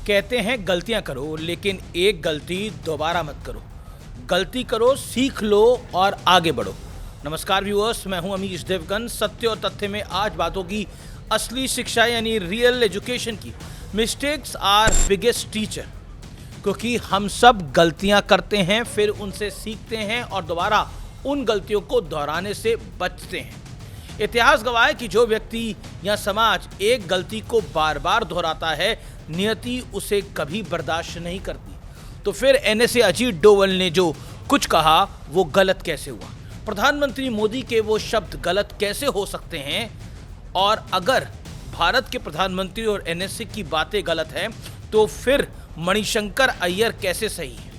कहते हैं गलतियां करो, लेकिन एक गलती दोबारा मत करो। गलती करो, सीख लो और आगे बढ़ो। नमस्कार व्यूअर्स, मैं हूं अमीश देवगन। सत्य और तथ्य में आज बातों की असली शिक्षा यानी रियल एजुकेशन की। मिस्टेक्स आर बिगेस्ट टीचर, क्योंकि हम सब गलतियां करते हैं, फिर उनसे सीखते हैं और दोबारा उन गलतियों को दोहराने से बचते हैं। इतिहास गवाह है कि जो व्यक्ति या समाज एक गलती को बार बार दोहराता है, नियति उसे कभी बर्दाश्त नहीं करती। तो फिर एनएसए अजीत डोवल ने जो कुछ कहा वो गलत कैसे हुआ? प्रधानमंत्री मोदी के वो शब्द गलत कैसे हो सकते हैं? और अगर भारत के प्रधानमंत्री और एनएसए की बातें गलत हैं, तो फिर मणिशंकर अय्यर कैसे सही है,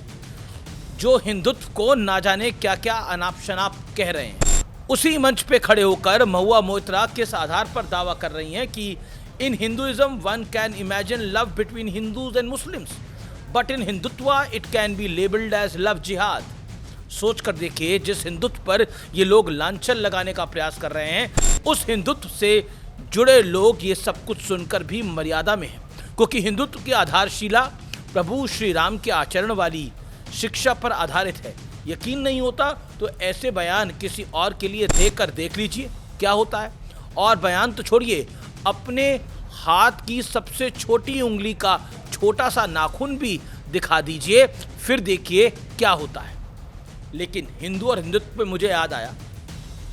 जो हिंदुत्व को ना जाने क्या क्या अनाप शनाप कह रहे हैं? उसी मंच पे खड़े होकर महुआ मोइत्रा किस आधार पर दावा कर रही हैं कि in Hinduism one can imagine love between Hindus and Muslims, but in Hindutva it can be labelled as love jihad. सोच कर देखिए, जिस हिंदुत्व पर ये लोग लांछन लगाने का प्रयास कर रहे हैं, उस हिंदुत्व से जुड़े लोग ये सब कुछ सुनकर भी मर्यादा में हैं, क्योंकि हिंदुत्व की आधारशिला प्रभु श्री राम के आचरण वाली शिक्षा पर आधारित है। यकीन नहीं होता तो ऐसे बयान किसी और के लिए देख लीजिए क्या होता है। और बयान तो छोड़िए, अपने हाथ की सबसे छोटी उंगली का छोटा सा नाखून भी दिखा दीजिए, फिर देखिए क्या होता है। लेकिन हिंदू और हिंदुत्व पे मुझे याद आया,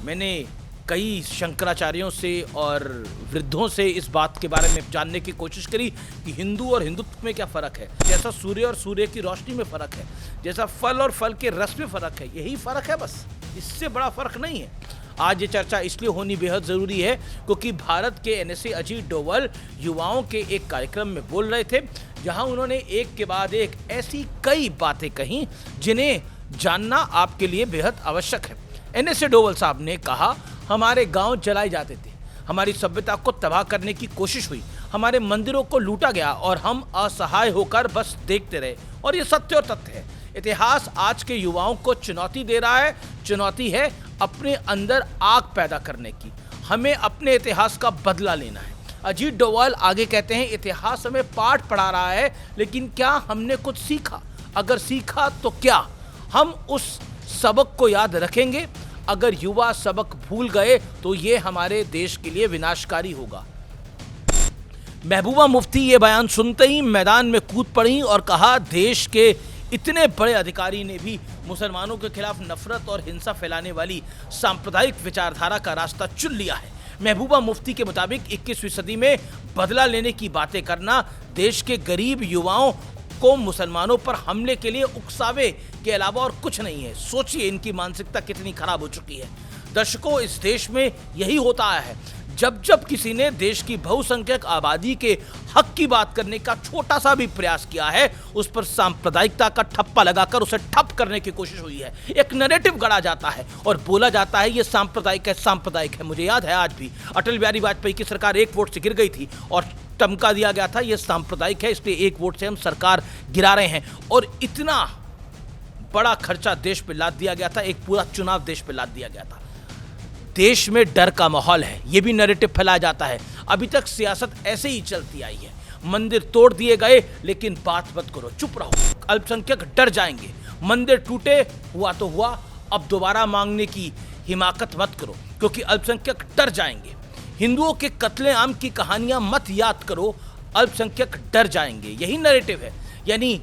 मैंने कई शंकराचार्यों से और वृद्धों से इस बात के बारे में जानने की कोशिश करी कि हिंदू और हिंदुत्व में क्या फ़र्क है। जैसा सूर्य और सूर्य की रोशनी में फ़र्क है, जैसा फल और फल के रस में फ़र्क है, यही फ़र्क है बस, इससे बड़ा फ़र्क नहीं है। आज ये चर्चा इसलिए होनी बेहद ज़रूरी है क्योंकि भारत के एनएसए अजीत डोवल युवाओं के एक कार्यक्रम में बोल रहे थे, जहां उन्होंने एक के बाद एक ऐसी कई बातें कहीं जिन्हें जानना आपके लिए बेहद आवश्यक है। एनएसए डोवल साहब ने कहा, हमारे गांव जलाए जाते थे, हमारी सभ्यता को तबाह करने की कोशिश हुई, हमारे मंदिरों को लूटा गया और हम असहाय होकर बस देखते रहे। और ये सत्य और तथ्य है। इतिहास आज के युवाओं को चुनौती दे रहा है। चुनौती है अपने अंदर आग पैदा करने की। हमें अपने इतिहास का बदला लेना है। अजीत डोवल आगे कहते हैं, इतिहास हमें पाठ पढ़ा रहा है, लेकिन क्या हमने कुछ सीखा? अगर सीखा तो क्या हम उस सबक को याद रखेंगे? अगर युवा सबक भूल गए तो ये हमारे देश के लिए विनाशकारी होगा। महबूबा मुफ्ती ये बयान सुनते ही मैदान में कूद पड़ी और कहा, देश के इतने बड़े अधिकारी ने भी मुसलमानों के खिलाफ नफरत और हिंसा फैलाने वाली सांप्रदायिक विचारधारा का रास्ता चुन लिया है। महबूबा मुफ्ती के मुताबिक 21वीं सदी में बदला लेने की बातें करना देश के गरीब युवाओं को मुसलमानों पर हमले के लिए उकसावे के अलावा और कुछ नहीं है। सोचिए इनकी मानसिकता कितनी खराब हो चुकी है। दर्शकों, इस देश में यही होता है, जब जब किसी ने देश की बहुसंख्यक आबादी के हक की बात करने का छोटा सा भी प्रयास किया है, उस पर सांप्रदायिकता का ठप्पा लगाकर उसे ठप करने की कोशिश हुई है। एक नैरेटिव गढ़ा जाता है और बोला जाता है ये सांप्रदायिक है, सांप्रदायिक है। मुझे याद है आज भी अटल बिहारी वाजपेयी की सरकार एक वोट से गिर गई थी और टमका दिया गया था, ये सांप्रदायिक है, इसलिए एक वोट से हम सरकार गिरा रहे हैं। और इतना बड़ा खर्चा देश पे लाद दिया गया था, एक पूरा चुनाव देश पे लाद दिया गया था। देश में डर का माहौल है, ये भी नैरेटिव फैलाया जाता है। अभी तक सियासत ऐसे ही चलती आई है। मंदिर तोड़ दिए गए, लेकिन बात मत करो, चुप रहो, अल्पसंख्यक डर जाएंगे। मंदिर टूटे, हुआ तो हुआ, अब दोबारा मांगने की हिमाकत मत करो, क्योंकि अल्पसंख्यक डर जाएंगे। हिंदुओं के कत्लेआम की कहानियां मत याद करो, अल्पसंख्यक डर जाएंगे। यही नैरेटिव है। यानी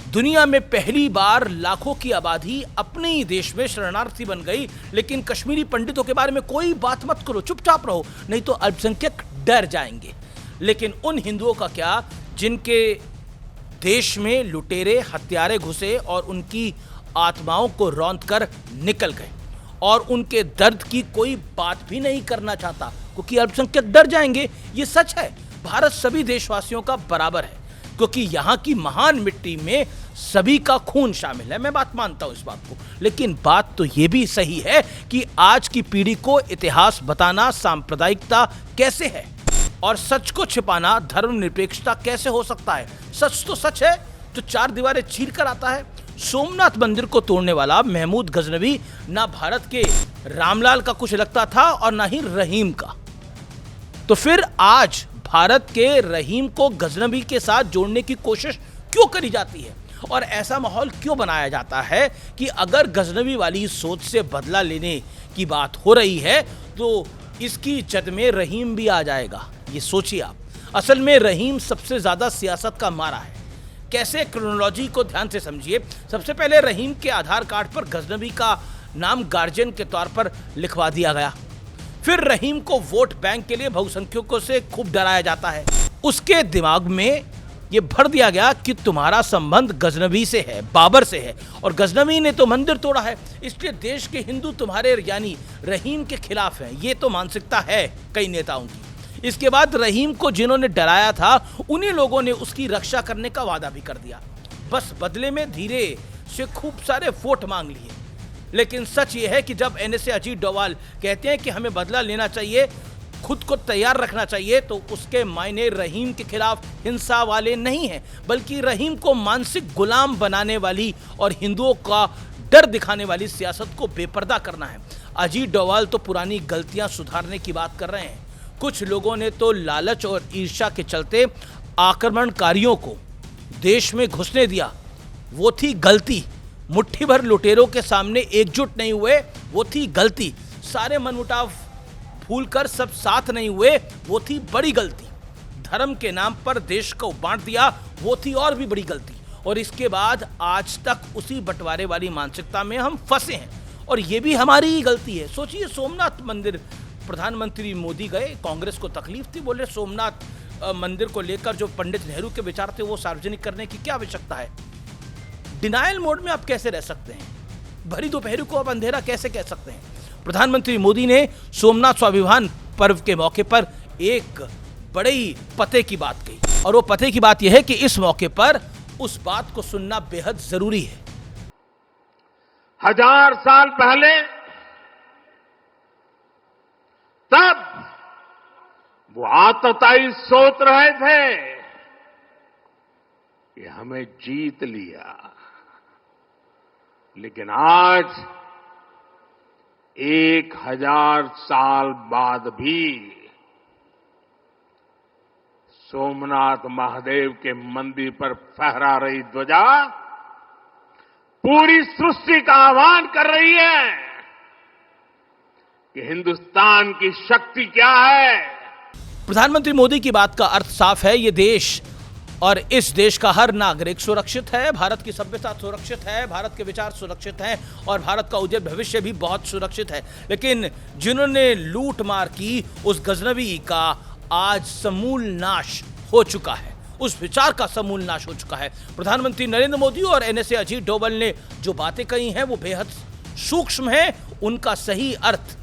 दुनिया में पहली बार लाखों की आबादी अपने ही देश में शरणार्थी बन गई, लेकिन कश्मीरी पंडितों के बारे में कोई बात मत करो, चुपचाप रहो, नहीं तो अल्पसंख्यक डर जाएंगे। लेकिन उन हिंदुओं का क्या जिनके देश में लुटेरे हत्यारे घुसे और उनकी आत्माओं को रौंद कर निकल गए, और उनके दर्द की कोई बात भी नहीं करना चाहता, क्योंकि अल्पसंख्यक डर जाएंगे। ये सच है। भारत सभी देशवासियों का बराबर है, क्योंकि यहाँ की महान मिट्टी में सभी का खून शामिल है। मैं बात मानता हूँ इस बात को, लेकिन बात तो ये भी सही है कि आज की पीढ़ी को इतिहास बताना सांप्रदायिकता कैसे है और सच को छिपाना धर्मनिरपेक्षता कैसे हो सकता है। सच तो सच है, जो चार दीवारें चीर कर आता है। सोमनाथ मंदिर को तोड़ने वाला महमूद गजनवी ना भारत के रामलाल का कुछ लगता था और ना ही रहीम का। तो फिर आज भारत के रहीम को गजनबी के साथ जोड़ने की कोशिश क्यों करी जाती है और ऐसा माहौल क्यों बनाया जाता है कि अगर गजनबी वाली सोच से बदला लेने की बात हो रही है तो इसकी जद में रहीम भी आ जाएगा। ये सोचिए आप, असल में रहीम सबसे ज़्यादा सियासत का मारा है। कैसे, क्रोनोलॉजी को ध्यान से समझिए। सबसे पहले रहीम के आधार कार्ड पर गजनबी का नाम गार्जियन के तौर पर लिखवा दिया गया। फिर रहीम को वोट बैंक के लिए बहुसंख्यकों से खूब डराया जाता है। उसके दिमाग में ये भर दिया गया कि तुम्हारा संबंध गजनबी से है, बाबर से है, और गजनबी ने तो मंदिर तोड़ा है, इसलिए देश के हिंदू तुम्हारे यानी रहीम के खिलाफ हैं। ये तो मानसिकता है कई नेताओं की। इसके बाद रहीम को जिन्होंने डराया था उन्हीं लोगों ने उसकी रक्षा करने का वादा भी कर दिया। बस बदले में धीरे से खूब सारे वोट मांग लिए। लेकिन सच ये है कि जब एनएसए अजीत डोभाल कहते हैं कि हमें बदला लेना चाहिए, खुद को तैयार रखना चाहिए, तो उसके मायने रहीम के खिलाफ हिंसा वाले नहीं हैं, बल्कि रहीम को मानसिक गुलाम बनाने वाली और हिंदुओं का डर दिखाने वाली सियासत को बेपर्दा करना है। अजीत डोभाल तो पुरानी गलतियां सुधारने की बात कर रहे हैं। कुछ लोगों ने तो लालच और ईर्ष्या के चलते आक्रमणकारियों को देश में घुसने दिया, वो थी गलती। मुट्ठी भर लुटेरों के सामने एकजुट नहीं हुए, वो थी गलती। सारे मनमुटाव भूलकर सब साथ नहीं हुए, वो थी बड़ी गलती। धर्म के नाम पर देश को बांट दिया, वो थी और भी बड़ी गलती। और इसके बाद आज तक उसी बंटवारे वाली मानसिकता में हम फंसे हैं, और ये भी हमारी ही गलती है। सोचिए, सोमनाथ मंदिर प्रधानमंत्री मोदी गए, कांग्रेस को तकलीफ थी, बोले सोमनाथ मंदिर को लेकर जो पंडित नेहरू के विचार थे वो सार्वजनिक करने की क्या आवश्यकता है। डिनायल मोड में आप कैसे रह सकते हैं? भरी दोपहर को आप अंधेरा कैसे कह सकते हैं? प्रधानमंत्री मोदी ने सोमनाथ स्वाभिमान पर्व के मौके पर एक बड़े ही पते की बात कही, और वो पते की बात यह है कि इस मौके पर उस बात को सुनना बेहद जरूरी है। 1000 साल पहले तब वो आतताई सोच रहे थे कि हमें जीत लिया, लेकिन आज 1000 साल बाद भी सोमनाथ महादेव के मंदिर पर फहरा रही ध्वजा पूरी सृष्टि का आह्वान कर रही है कि हिंदुस्तान की शक्ति क्या है। प्रधानमंत्री मोदी की बात का अर्थ साफ है, ये देश और इस देश का हर नागरिक सुरक्षित है, भारत की सभ्यता सुरक्षित है, भारत के विचार सुरक्षित हैं और भारत का उज्जवल भविष्य भी बहुत सुरक्षित है। लेकिन जिन्होंने लूट मार की, उस गजनबी का आज समूल नाश हो चुका है, उस विचार का समूल नाश हो चुका है। प्रधानमंत्री नरेंद्र मोदी और एनएसए अजीत डोभाल ने जो बातें कही हैं वो बेहद सूक्ष्म है। उनका सही अर्थ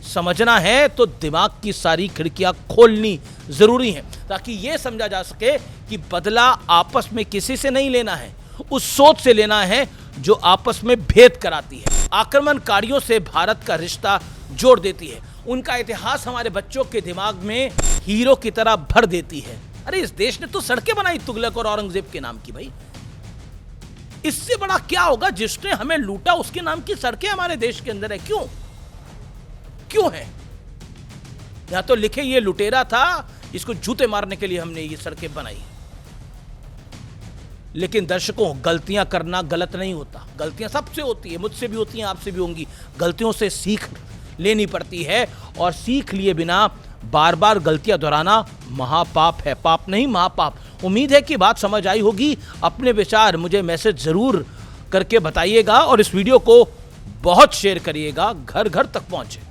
समझना है तो दिमाग की सारी खिड़कियां खोलनी जरूरी है, ताकि यह समझा जा सके कि बदला आपस में किसी से नहीं लेना है, उस सोच से लेना है जो आपस में भेद कराती है, आक्रमणकारियों से भारत का रिश्ता जोड़ देती है, उनका इतिहास हमारे बच्चों के दिमाग में हीरो की तरह भर देती है। अरे इस देश ने तो सड़कें बनाई तुगलक और औरंगजेब के नाम की, भाई इससे बड़ा क्या होगा? जिसने हमें लूटा उसके नाम की सड़कें हमारे देश के अंदर है। क्यों है? या तो लिखे ये लुटेरा था, इसको जूते मारने के लिए हमने ये सड़कें बनाई। लेकिन दर्शकों, गलतियां करना गलत नहीं होता, गलतियां सबसे होती है, मुझसे भी होती हैं, आपसे भी होंगी। गलतियों से सीख लेनी पड़ती है, और सीख लिए बिना बार बार गलतियां दोहराना महापाप है, पाप नहीं महापाप। उम्मीद है कि बात समझ आई होगी। अपने विचार मुझे मैसेज जरूर करके बताइएगा और इस वीडियो को बहुत शेयर करिएगा, घर घर तक पहुंचे।